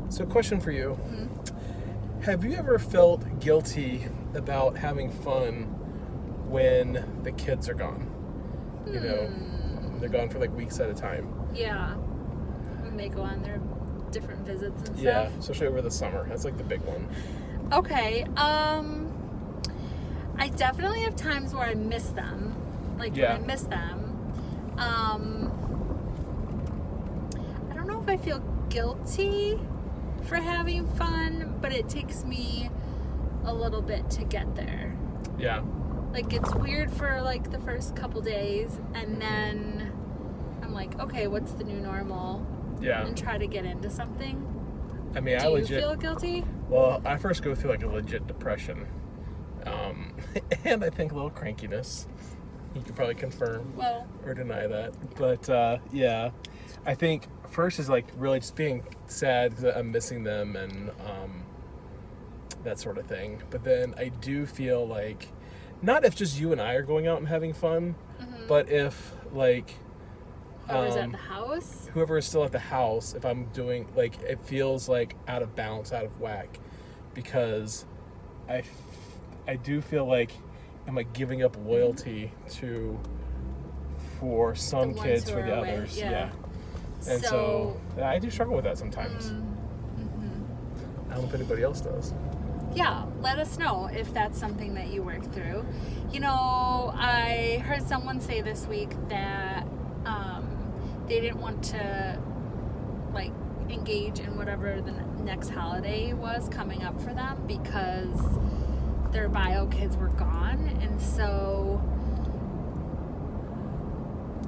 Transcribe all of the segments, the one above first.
So, question for you. Mm-hmm. Have you ever felt guilty about having fun when the kids are gone? You know, they're gone for like weeks at a time. Yeah. When they go on their different visits and stuff. Yeah, especially over the summer. That's like the big one. Okay. I definitely have times where I miss them. Like when I miss them. I don't know if I feel guilty for having fun, but it takes me a little bit to get there. Yeah. Like it's weird for like the first couple days, and then I'm like, okay, what's the new normal? Yeah. And try to get into something. I mean, Do you feel guilty? Well, I first go through like a legit depression. And I think a little crankiness. You could probably confirm or deny that. But yeah, I think first is like really just being sad because I'm missing them and that sort of thing. But then I do feel like, not if just you and I are going out and having fun, but if like whoever's at the house? Whoever is still at the house, if I'm doing, like, it feels like out of balance, out of whack, because I do feel like, am I giving up loyalty for some kids for the others? Yeah. And so I do struggle with that sometimes. I don't know if anybody else does. Yeah, let us know if that's something that you work through. You know, I heard someone say this week that they didn't want to like engage in whatever the next holiday was coming up for them because their bio kids were gone. And so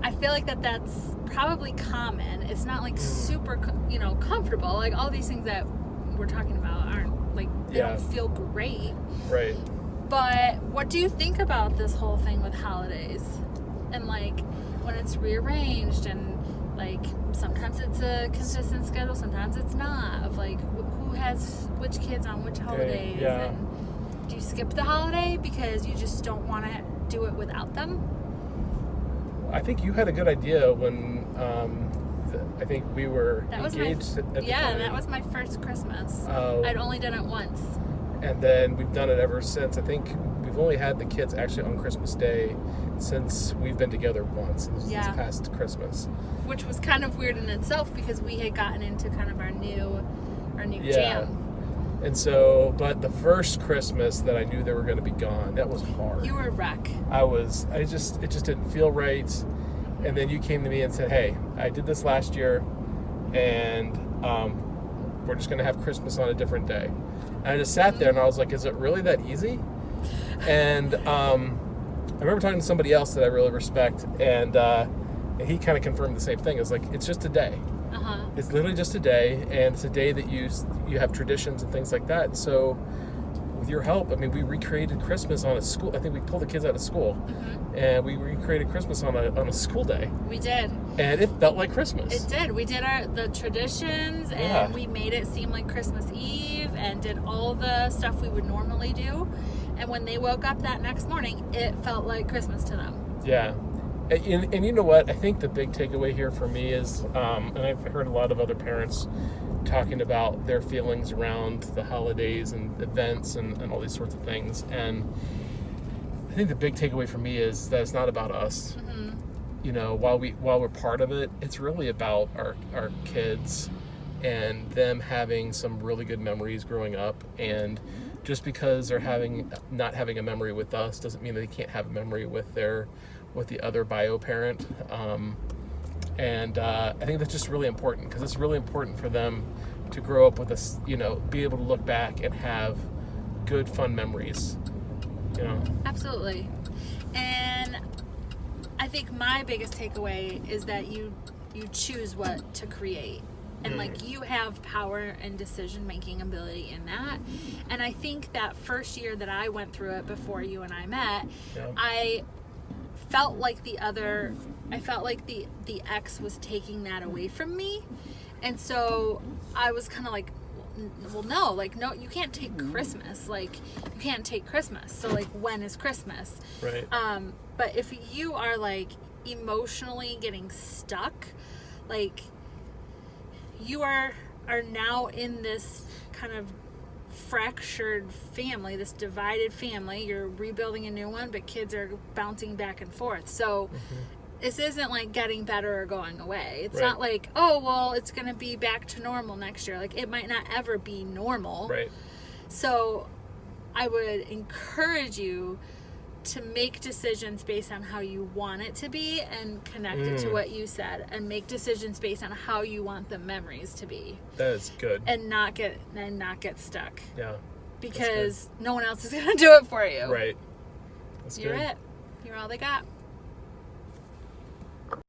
I feel like that's probably common. It's not like super, comfortable. Like all these things that we're talking about aren't like, they don't feel great. Right. But what do you think about this whole thing with holidays? And like when it's rearranged and like sometimes it's a consistent schedule, sometimes it's not, of like who has which kids on which holidays. Yeah. And do you skip the holiday because you just don't want to do it without them? I think you had a good idea when I think we were engaged at the time. Yeah, that was my first Christmas. I'd only done it once. And then we've done it ever since. I think we've only had the kids actually on Christmas Day since we've been together once. This past Christmas. Which was kind of weird in itself because we had gotten into kind of our new jam. And so, but the first Christmas that I knew they were going to be gone, that was hard. You were a wreck. It just didn't feel right. And then you came to me and said, hey, I did this last year and we're just going to have Christmas on a different day. And I just sat there and I was like, is it really that easy? And I remember talking to somebody else that I really respect, and he kind of confirmed the same thing. It's like, it's just a day. It's literally just a day, and it's a day that you have traditions and things like that. So with your help, I mean, we recreated Christmas on a school. I think we pulled the kids out of school, and we recreated Christmas on a school day. We did. And it felt like Christmas. It did. We did the traditions, and we made it seem like Christmas Eve, and did all the stuff we would normally do. And when they woke up that next morning, it felt like Christmas to them. Yeah. And you know what? I think the big takeaway here for me is, and I've heard a lot of other parents talking about their feelings around the holidays and events and all these sorts of things. And I think the big takeaway for me is that it's not about us. You know, while we're part of it, it's really about our kids and them having some really good memories growing up. And just because they're not having a memory with us doesn't mean that they can't have a memory with the other bio parent. And I think that's just really important, because it's really important for them to grow up with us, be able to look back and have good, fun memories. Absolutely. And I think my biggest takeaway is that you choose what to create. And like you have power and decision-making ability in that. And I think that first year that I went through it before you and I met, I felt like the ex was taking that away from me. And so I was kind of like, well, no, you can't take Christmas. Like, you can't take Christmas. So like, when is Christmas? Right. But if you are like emotionally getting stuck, like, you are are now in this kind of fractured family, this divided family. You're rebuilding a new one, but kids are bouncing back and forth. So this isn't like getting better or going away. It's Right. not like, oh, well, it's going to be back to normal next year. Like, it might not ever be normal. Right. So I would encourage you to make decisions based on how you want it to be and connect it to what you said, and make decisions based on how you want the memories to be, That is good. and not get stuck, Yeah. because no one else is going to do it for you. Right. That's You're good. it. You're all they got.